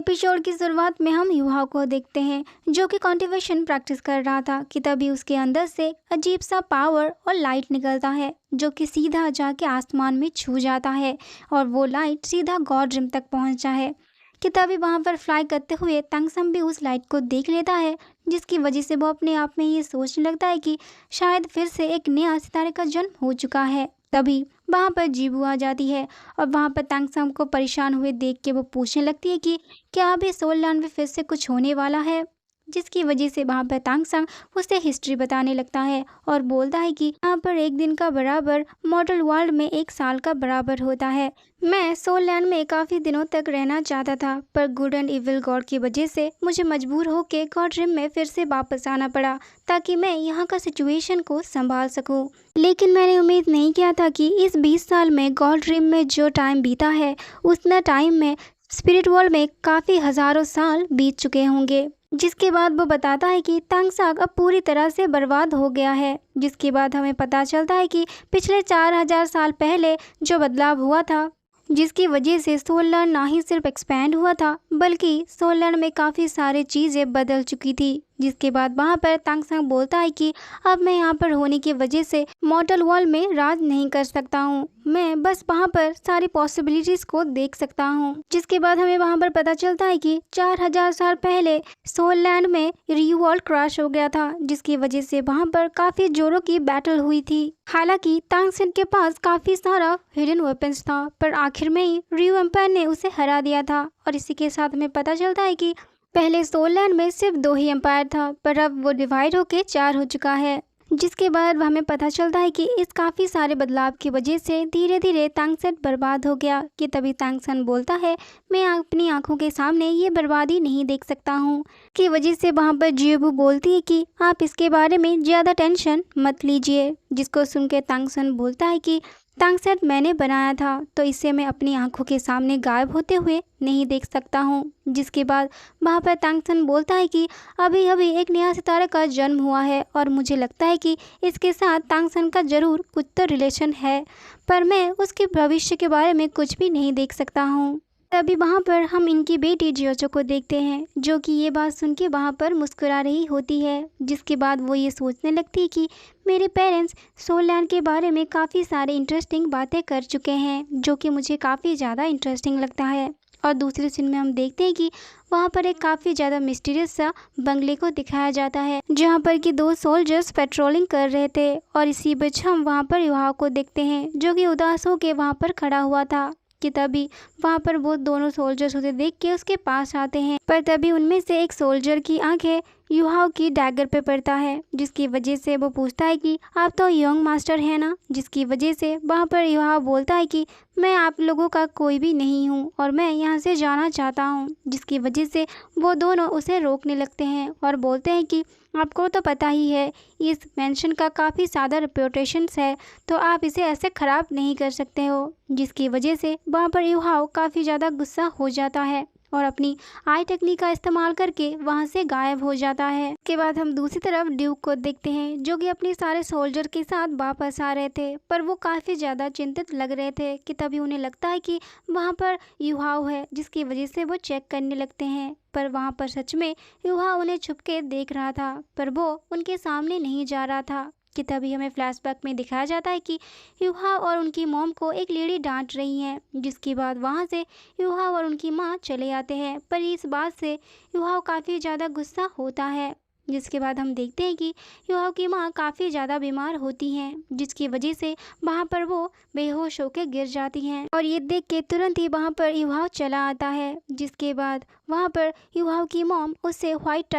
Episode की शुरुआत में हम युवा को देखते हैं जो कि कल्टीवेशन प्रैक्टिस कर रहा था कि तभी उसके अंदर से अजीब सा पावर और लाइट निकलता है जो कि सीधा जाके आसमान में छू जाता है और वो लाइट सीधा गॉड रिम तक पहुंचता है कि तभी वहां पर फ्लाई करते हुए तंगसम भी उस लाइट को देख लेता है, जिसकी वजह से वो अपने आप में ये सोचने लगता है कि शायद फिर से एक नया सितारे का जन्म हो चुका है। तभी वहां पर जीबू आ जाती है और वहां पर तंगसम को परेशान हुए देख के वो पूछने लगती है कि क्या अभी सोललैंड में फिर से कुछ होने वाला है, जिसकी वजह से वहां पर तंगसम उसे हिस्ट्री बताने लगता है और बोलता है कि यहाँ पर एक दिन का बराबर मॉडल वर्ल्ड में एक साल का बराबर होता है। मैं सोललैंड में काफी दिनों तक रहना चाहता था पर गुड एंड इविल गॉड की वजह से मुझे मजबूर होकर गॉड रिम में फिर से वापस आना पड़ा ताकि मैं यहाँ का सिचुएशन को संभाल सकूं। लेकिन मैंने उम्मीद नहीं किया था कि इस 20 साल में गॉड रिम में जो टाइम बीता है उतना टाइम में स्पिरिट वर्ल्ड में काफ़ी हज़ारों साल बीत चुके होंगे। जिसके बाद वो बताता है कि तांगसाग अब पूरी तरह से बर्बाद हो गया है। जिसके बाद हमें पता चलता है कि पिछले 4000 साल पहले जो बदलाव हुआ था, जिसकी वजह से सोललैंड ना ही सिर्फ एक्सपैंड हुआ था बल्कि सोललैंड में काफ़ी सारी चीज़ें बदल चुकी थी। जिसके बाद वहाँ पर तंगसंग बोलता है कि अब मैं यहाँ पर होने की वजह से मॉडल वर्ल्ड में राज नहीं कर सकता हूँ, मैं बस वहाँ पर सारी पॉसिबिलिटीज को देख सकता हूँ। जिसके बाद हमें वहाँ पर पता चलता है कि 4000 साल पहले सोललैंड में रीवर्ल्ड क्रैश हो गया था, जिसकी वजह से वहाँ पर काफ़ी जोरों की बैटल हुई थी। हालांकि तांगसेन के पास काफ़ी सारा हिडन वेपन्स था पर आखिर में ही रियू एम्पायर ने उसे हरा दिया था। और इसी के साथ हमें पता चलता है कि पहले सोललैंड में सिर्फ 2 ही एम्पायर था पर अब वो डिवाइड होके 4 हो चुका है। जिसके बाद हमें पता चलता है कि इस काफ़ी सारे बदलाव की वजह से धीरे धीरे तांगसेन बर्बाद हो गया कि तभी तांगसेन बोलता है मैं अपनी आंखों के सामने ये बर्बादी नहीं देख सकता हूँ। की वजह से वहाँ पर जियोबू बोलती है कि आप इसके बारे में ज़्यादा टेंशन मत लीजिए। जिसको सुन के तांगसेन बोलता है कि तांगसेन मैंने बनाया था तो इसे मैं अपनी आंखों के सामने गायब होते हुए नहीं देख सकता हूँ। जिसके बाद वहाँ पर तांगसेन बोलता है कि अभी अभी एक नया सितारे का जन्म हुआ है और मुझे लगता है कि इसके साथ तांगसेन का ज़रूर कुछ तो रिलेशन है पर मैं उसके भविष्य के बारे में कुछ भी नहीं देख सकता हूँ। तभी वहाँ पर हम इनकी बेटी जियोचो को देखते हैं जो कि ये बात सुन के वहाँ पर मुस्कुरा रही होती है। जिसके बाद वो ये सोचने लगती है कि मेरे पेरेंट्स सोललैंड के बारे में काफ़ी सारे इंटरेस्टिंग बातें कर चुके हैं जो कि मुझे काफ़ी ज़्यादा इंटरेस्टिंग लगता है। और दूसरी सीन में हम देखते हैं कि वहाँ पर एक काफ़ी ज़्यादा मिस्टीरियस सा बंगले को दिखाया जाता है जहाँ पर कि 2 सोल्जर्स पेट्रोलिंग कर रहे थे। और इसी बीच हम वहाँ पर युवा को देखते हैं जो कि उदास होकर वहाँ पर खड़ा हुआ था कि तभी वहाँ पर वो दोनों सोल्जर्स उसे देख के उसके पास आते हैं पर तभी उनमें से एक सोल्जर की आंखें युहाओ की डैगर पे पड़ता है। जिसकी वजह से वो पूछता है कि आप तो यंग मास्टर है ना। जिसकी वजह से वहाँ पर युहाओ बोलता है कि मैं आप लोगों का कोई भी नहीं हूँ और मैं यहाँ से जाना चाहता हूँ। जिसकी वजह से वो दोनों उसे रोकने लगते हैं और बोलते हैं कि आपको तो पता ही है इस मेंशन का काफ़ी ज़्यादा रेपुटेशन है तो आप इसे ऐसे ख़राब नहीं कर सकते हो। जिसकी वजह से वहाँ पर युहाओ काफ़ी ज़्यादा गुस्सा हो जाता है और अपनी आई टेक्निक का इस्तेमाल करके वहाँ से गायब हो जाता है। इसके बाद हम दूसरी तरफ ड्यूक को देखते हैं जो कि अपने सारे सोल्जर के साथ वापस आ रहे थे पर वो काफ़ी ज़्यादा चिंतित लग रहे थे कि तभी उन्हें लगता है कि वहाँ पर युहाओ है। जिसकी वजह से वो चेक करने लगते हैं पर वहाँ पर सच में युहाओ उन्हें छुप के देख रहा था पर वो उनके सामने नहीं जा रहा था कि तभी हमें फ्लैशबैक में दिखाया जाता है कि युहा और उनकी मॉम को एक लेडी डांट रही है। जिसके बाद वहाँ से युहा और उनकी माँ चले आते हैं पर इस बात से युहा काफ़ी ज़्यादा गुस्सा होता है। जिसके बाद हम देखते हैं कि युहा की माँ काफ़ी ज़्यादा बीमार होती हैं जिसकी वजह से वहाँ पर वो बेहोश होकर गिर जाती हैं और ये देख के तुरंत ही वहाँ पर युहा चला आता है। जिसके बाद वहाँ पर युहा की मॉम उससे व्हाइट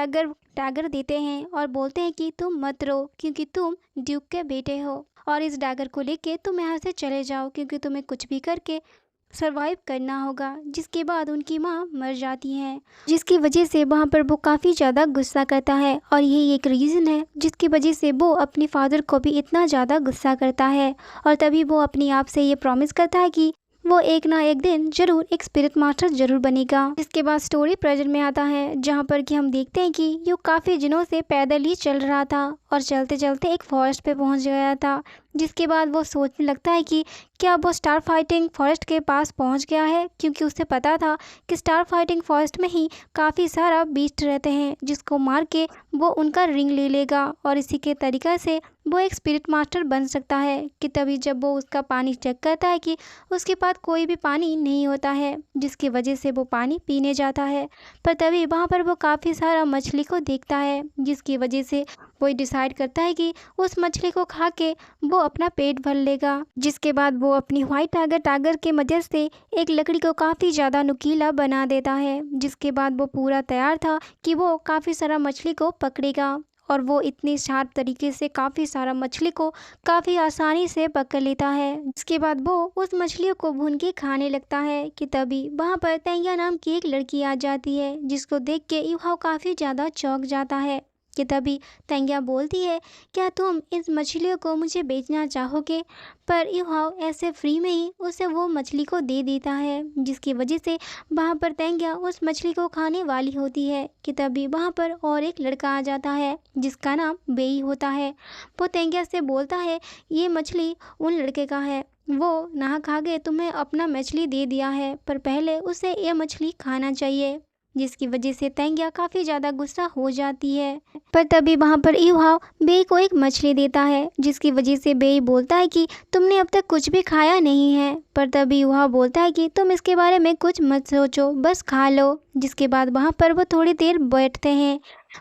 डैगर देते हैं और बोलते हैं कि तुम मत रो क्योंकि तुम ड्यूक के बेटे हो और इस डैगर को लेके तुम यहाँ से चले जाओ क्योंकि तुम्हें कुछ भी करके सरवाइव करना होगा। जिसके बाद उनकी माँ मर जाती है जिसकी वजह से वहाँ पर वो काफ़ी ज़्यादा गुस्सा करता है और यही एक रीज़न है जिसकी वजह से वो अपने फादर को भी इतना ज़्यादा गुस्सा करता है। और तभी वो अपने आप से ये प्रॉमिस करता है कि वो एक ना एक दिन जरूर एक स्पिरिट मास्टर जरूर बनेगा। इसके बाद स्टोरी प्रेजेंट में आता है जहाँ पर कि हम देखते हैं कि यू काफ़ी दिनों से पैदल ही चल रहा था और चलते चलते एक फॉरेस्ट पे पहुँच गया था। जिसके बाद वो सोचने लगता है कि कि अब वो स्टार फाइटिंग फॉरेस्ट के पास पहुंच गया है, क्योंकि उसे पता था कि स्टार फाइटिंग फॉरेस्ट में ही काफ़ी सारा बीस्ट रहते हैं जिसको मार के वो उनका रिंग ले लेगा और इसी के तरीक़ा से वो एक स्पिरिट मास्टर बन सकता है। कि तभी जब वो उसका पानी चेक करता है कि उसके पास कोई भी पानी नहीं होता है, जिसकी वजह से वो पानी पीने जाता है, पर तभी वहाँ पर वो काफ़ी सारा मछली को देखता है, जिसकी वजह से वो डिसाइड करता है कि उस मछली को खा के वो अपना पेट भर लेगा। जिसके बाद वो अपनी व्हाइट टाइगर की मदद से एक लकड़ी को काफ़ी ज़्यादा नुकीला बना देता है, जिसके बाद वो पूरा तैयार था कि वो काफ़ी सारा मछली को पकड़ेगा और वो इतनी शार्प तरीके से काफ़ी सारा मछली को काफ़ी आसानी से पकड़ लेता है। इसके बाद वो उस मछलियों को भून के खाने लगता है कि तभी वहाँ पर तेंगिया नाम की एक लड़की आ जाती है, जिसको देख के यूहाओ काफ़ी ज़्यादा चौंक जाता है। कि तभी तेंगिया बोलती है, क्या तुम इस मछलियों को मुझे बेचना चाहोगे? पर यूहाओ ऐसे फ्री में ही उसे वो मछली को दे देता है, जिसकी वजह से वहाँ पर तेंगिया उस मछली को खाने वाली होती है। कि तभी वहाँ पर और एक लड़का आ जाता है जिसका नाम बेई होता है। वो तेंगिया से बोलता है, ये मछली उन लड़के का है, वो नहा खा के तुम्हें अपना मछली दे दिया है, पर पहले उसे ये मछली खाना चाहिए। जिसकी वजह से तेंगिया काफ़ी ज़्यादा गुस्सा हो जाती है। पर तभी वहाँ पर यूहाओ बेई को एक मछली देता है, जिसकी वजह से बेई बोलता है कि तुमने अब तक कुछ भी खाया नहीं है। पर तभी यूहाओ बोलता है कि तुम इसके बारे में कुछ मत सोचो, बस खा लो। जिसके बाद वहाँ पर वो थोड़ी देर बैठते हैं,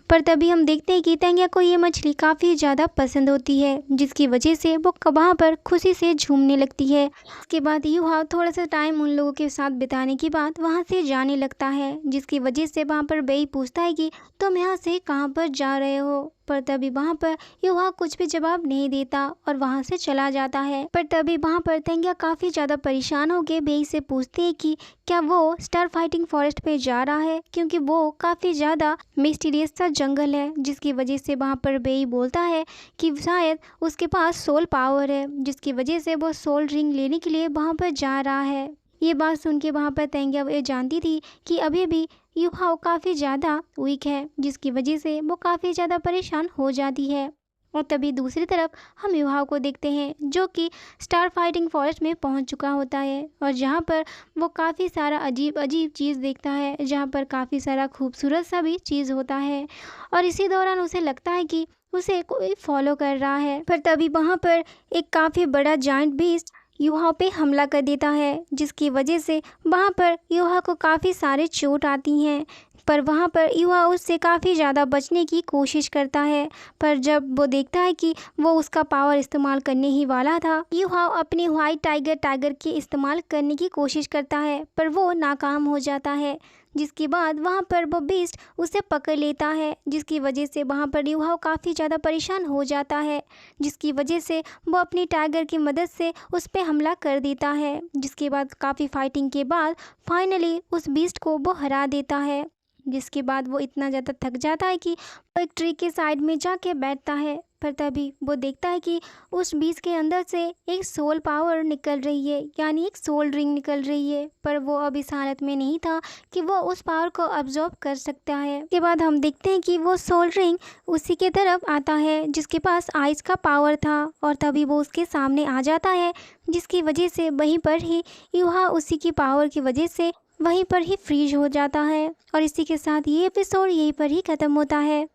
पर तभी हम देखते हैं कि तेंगिया को ये मछली काफ़ी ज़्यादा पसंद होती है, जिसकी वजह से वो वहाँ पर खुशी से झूमने लगती है। उसके बाद यूहाओ थोड़ा सा टाइम उन लोगों के साथ बिताने के बाद वहाँ से जाने लगता है, जिसकी वजह से वहाँ पर बेई पूछता है कि तुम यहाँ से कहाँ पर जा रहे हो? पर तभी वहाँ पर यूहाओ कुछ भी जवाब नहीं देता और वहाँ से चला जाता है। पर तभी वहाँ पर तेंगिया काफ़ी ज़्यादा परेशान होकर बेई से पूछती है कि क्या वो स्टार फाइटिंग फॉरेस्ट पे जा रहा है, क्योंकि वो काफ़ी ज़्यादा मिस्टीरियस सा जंगल है। जिसकी वजह से वहाँ पर बेई बोलता है कि शायद उसके पास सोल पावर है, जिसकी वजह से वो सोल रिंग लेने के लिए वहाँ पर जा रहा है। ये बात सुन के वहाँ पर तेंगिया ये जानती थी कि अभी भी यूहाओ काफ़ी ज़्यादा वीक है, जिसकी वजह से वो काफ़ी ज़्यादा परेशान हो जाती है। और तभी दूसरी तरफ हम यूहाओ को देखते हैं, जो कि स्टार फाइटिंग फॉरेस्ट में पहुंच चुका होता है और जहां पर वो काफ़ी सारा अजीब अजीब चीज़ देखता है, जहां पर काफ़ी सारा खूबसूरत सा भी चीज़ होता है और इसी दौरान उसे लगता है कि उसे कोई फॉलो कर रहा है। पर तभी वहां पर एक काफ़ी बड़ा जायंट बीस्ट यूहाओ पे हमला कर देता है, जिसकी वजह से वहाँ पर यूहाओ को काफ़ी सारे चोट आती हैं। पर वहाँ पर यूहाओ उससे काफ़ी ज़्यादा बचने की कोशिश करता है, पर जब वो देखता है कि वो उसका पावर इस्तेमाल करने ही वाला था, यूहाओ अपनी व्हाइट टाइगर के इस्तेमाल करने की कोशिश करता है, पर वो नाकाम हो जाता है। जिसके बाद वहाँ पर वो बीस्ट उसे पकड़ लेता है, जिसकी वजह से वहाँ पर यूहाओ काफ़ी ज़्यादा परेशान हो जाता है, जिसकी वजह से वो अपनी टाइगर की मदद से उस पर हमला कर देता है। जिसके बाद काफ़ी फाइटिंग के बाद फाइनली उस बीस्ट को वो हरा देता है। जिसके बाद वो इतना ज़्यादा थक जाता है कि वो एक ट्री के साइड में जाके बैठता है। पर तभी वो देखता है कि उस बीज के अंदर से एक सोल पावर निकल रही है, यानी एक सोल रिंग निकल रही है। पर वो अब इस हालत में नहीं था कि वो उस पावर को अब्जॉर्ब कर सकता है। उसके बाद हम देखते हैं कि वो सोल रिंग उसी के तरफ आता है जिसके पास आइस का पावर था और तभी वो उसके सामने आ जाता है, जिसकी वजह से वहीं पर ही यूहा उसी की पावर की वजह से वहीं पर ही फ्रीज हो जाता है। और इसी के साथ ये एपिसोड यहीं पर ही ख़त्म होता है।